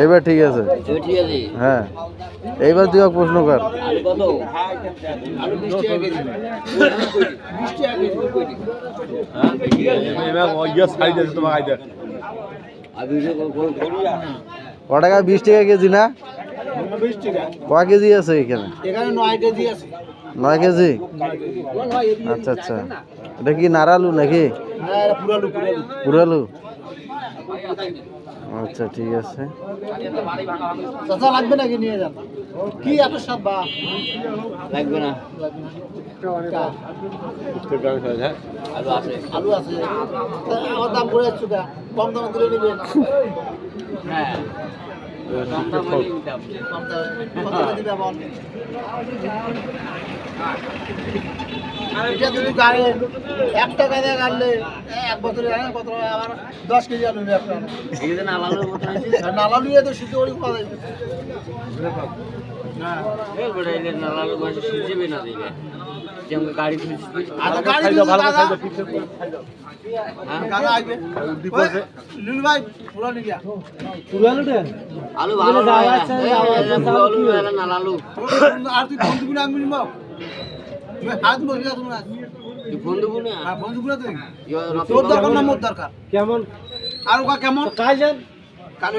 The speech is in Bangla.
এইবার ঠিক আছে। হ্যাঁ, এইবার তুই এক প্রশ্ন কর। ক টাকা? 20 টাকা কেজি না? কয় কেজি আছে এখানে? 9 কেজি আছে। 9 কেজি? আচ্ছা আচ্ছা, এটা কি নাড়ালু নাকি পুরালু? আচ্ছা ঠিক আছে। চাচা লাগবে নাকি? নিয়ে যান। কি এত সব বা লাগবে না। আলু আছে। আমার দাম করে যাচ্ছে, কম দামে দিলে নিবেন। হ্যাঁ, একটা গাড়ি গাড়লে 1 বছরে কত আমার 10 কেজি আলু নালা নিয়ে তো সিদ্ধ করে খাওয়া যাবে। কেমন আর কেমন কাজ কাল